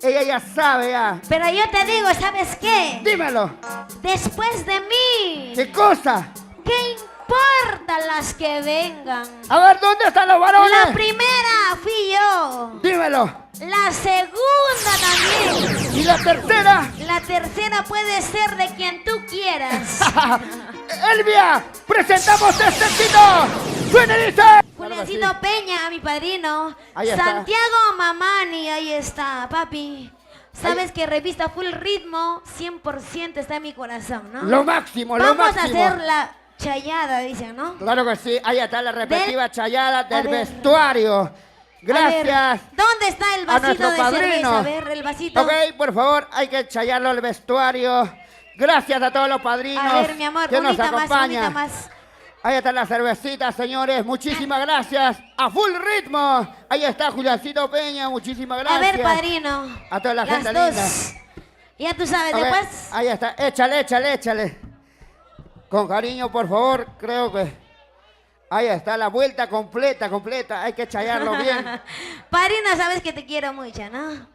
Ella ya sabe ya. Pero yo te digo, ¿sabes qué? Dímelo. Después de mí, ¿Qué cosa? ¿qué importa las que vengan? A ver, ¿dónde están los varones? La primera fui yo. Dímelo. La segunda también. ¿Y la tercera? La tercera puede ser de quien tú quieras. Elvia, presentamos este éxito. ¡Suena y dice! Juliancito Peña, mi padrino. Ahí está. Santiago Mamani, ahí está, papi. Sabes que revista Full Ritmo 100% está en mi corazón, ¿no? Lo máximo, lo Vamos máximo. a hacer la chayada, dicen, ¿no? Claro que sí, ahí está la respectiva chayada A del ver. vestuario. A Gracias. ver, ¿dónde está el a vasito nuestro de padrino. cerveza? A ver, el vasito. Ok, por favor, hay que chayarlo al vestuario. Gracias a todos los padrinos A ver, mi amor, que nos unita más, acompañan. unita más. Ahí está la cervecita, señores. Muchísimas gracias. A full ritmo. Ahí está Juliancito Peña. Muchísimas A gracias. ver, padrino. A toda la Las gente dos. linda. Ya tú sabes, Ok, después. ahí está. Échale, échale, échale. Con cariño, por favor. Creo que... Ahí está la vuelta completa, completa. Hay que chayarlo bien. Padrino, sabes que te quiero mucho, ¿no?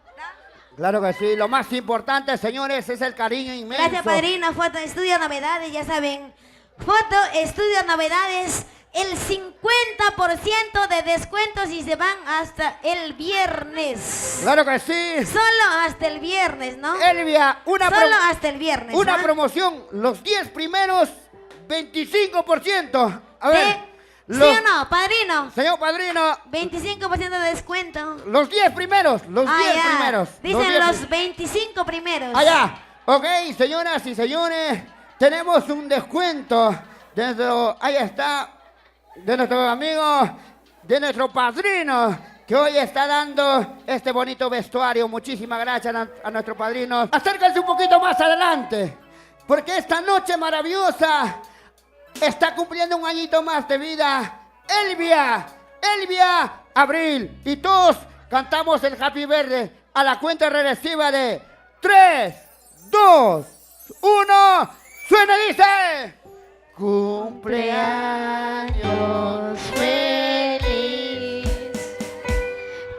Claro que sí. Lo más importante, señores, es el cariño inmenso. Gracias, padrino. Foto Estudio Novedades, ya saben. Foto Estudio Novedades, el 50% de descuento si se van hasta el viernes. Claro que sí. Solo hasta el viernes, ¿no? Elvia, Solo hasta el viernes. una ¿no? promoción. Los 10 primeros, 25%. A ver. ¿Sí o no, padrino? Señor padrino, 25% de descuento. los 10 primeros. Los 10 ya. primeros. Dicen 10 los 25 primeros. Allá. Ok, señoras y señores, tenemos un descuento ahí está, de nuestro amigo, de nuestro padrino, que hoy está dando este bonito vestuario. Muchísimas gracias a nuestro padrino. Acérquense un poquito más adelante, porque esta noche maravillosa está cumpliendo un añito más de vida. Elvia Abril. Y todos cantamos el Happy Verde a la cuenta regresiva de 3, 2, 1. ¡Suena y dice! Cumpleaños feliz,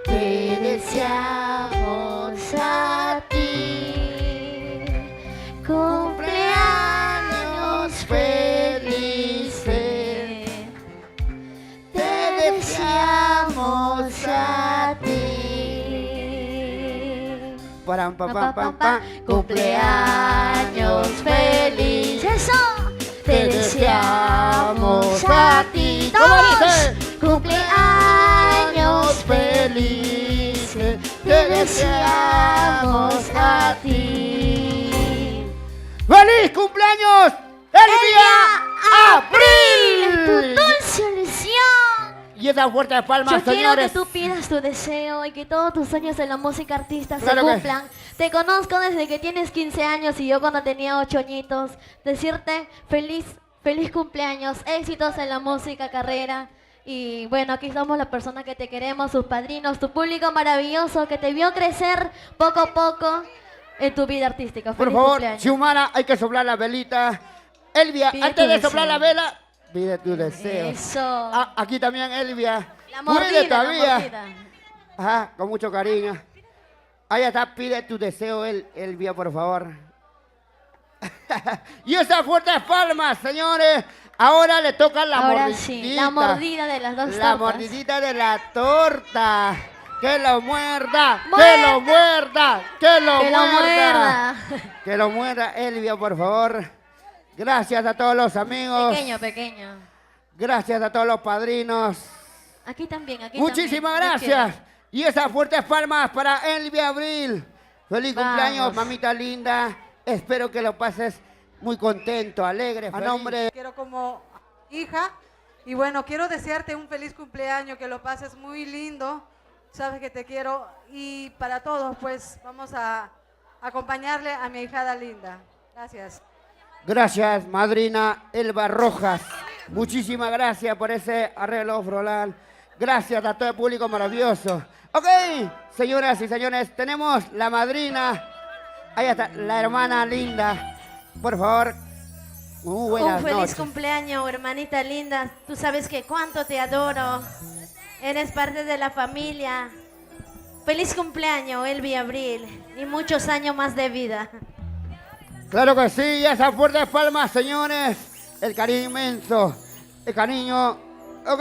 te deseamos a ti. Cumpleaños felices, te deseamos a ti. Param, pam, pam, pam, pam. Cumpleaños feliz. ¡Eso! Te deseamos a ti. ¿Cómo ¡Todos! dice? Cumpleaños felices. Te deseamos a ti. ¡Feliz cumpleaños! ¡Elvia Abril. Tu Abril! dulce ilusión. Y esa fuerte de palmas, Yo quiero que señores. tú pidas tu deseo y que todos tus sueños en la música artista Claro se que- cumplan. Te conozco desde que tienes 15 años y yo cuando tenía 8 añitos. Decirte feliz cumpleaños, éxitos en la música, carrera. Y bueno, aquí somos las personas que te queremos, tus padrinos, tu público maravilloso que te vio crecer poco a poco en tu vida artística. Por Feliz favor, cumpleaños. Xiomara, hay que soplar la velita. Elvia, Pide antes tu de soplar deseo. la vela, pide tu deseo. Eso. Ah, aquí también, Elvia. La Cuide mordida, la todavía. mordida. Ajá, con mucho cariño. Ahí está, pide tu deseo, Elvia, por favor. Y esas fuertes palmas, señores. Ahora le toca la Ahora mordidita. sí, la mordida de las dos La tortas. mordidita de la torta. Que lo muerda, que ¡Muerda! lo muerda, que lo Que lo muerda. muerda. Que lo muerda, Elvia, por favor. Gracias a todos los amigos. Pequeño, pequeño. Gracias a todos los padrinos. Aquí también, aquí Muchísimas también. gracias. Y esas fuertes palmas para Elvia Abril. Feliz Vamos. cumpleaños, mamita linda. Espero que lo pases muy contento, alegre. A nombre Quiero como hija y bueno, quiero desearte un feliz cumpleaños, que lo pases muy lindo. Sabes que te quiero y para todos pues vamos a acompañarle a mi ahijada linda. Gracias. Gracias, madrina Elba Rojas. Muchísimas gracias por ese arreglo floral. Gracias a todo el público maravilloso. Ok, señoras y señores, tenemos la madrina. Ahí está, la hermana linda. Por favor, muy buenas Un feliz noches. cumpleaños, hermanita linda. Tú sabes que cuánto te adoro. Eres parte de la familia. Feliz cumpleaños, Elvi Abril, y muchos años más de vida. Claro que sí, y esas fuertes palmas, señores. El cariño inmenso, el cariño. Ok,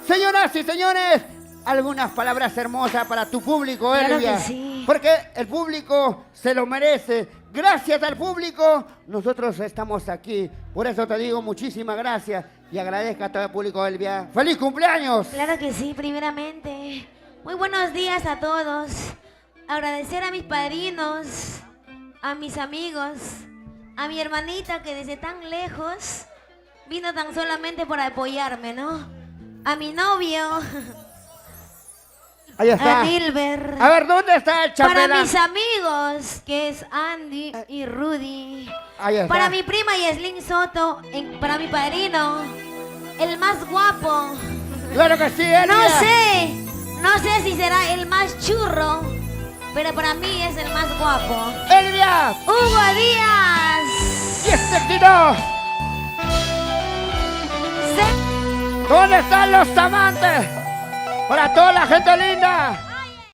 señoras y señores, algunas palabras hermosas para tu público, Claro Elvia. que sí. Porque el público se lo merece. Gracias al público, nosotros estamos aquí. Por eso te digo muchísimas gracias y agradezco a todo el público, Elvia. ¡Feliz cumpleaños! Claro que sí, primeramente. Muy buenos días a todos. Agradecer a mis padrinos, a mis amigos, a mi hermanita que desde tan lejos vino tan solamente por apoyarme, ¿no? A mi novio, Ahí está. a Dilber. A ver, ¿dónde está el Para chambelán? mis amigos, que es Andy y Rudy. Ahí está. Para mi prima Yeslin Soto. Para mi padrino, el más guapo. Claro que sí, Elvia. No sé si será el más churro, pero para mí es el más guapo. Elvia. Hugo Díaz. ¡Y este tiro! ¿Dónde están los amantes? Para toda la gente linda.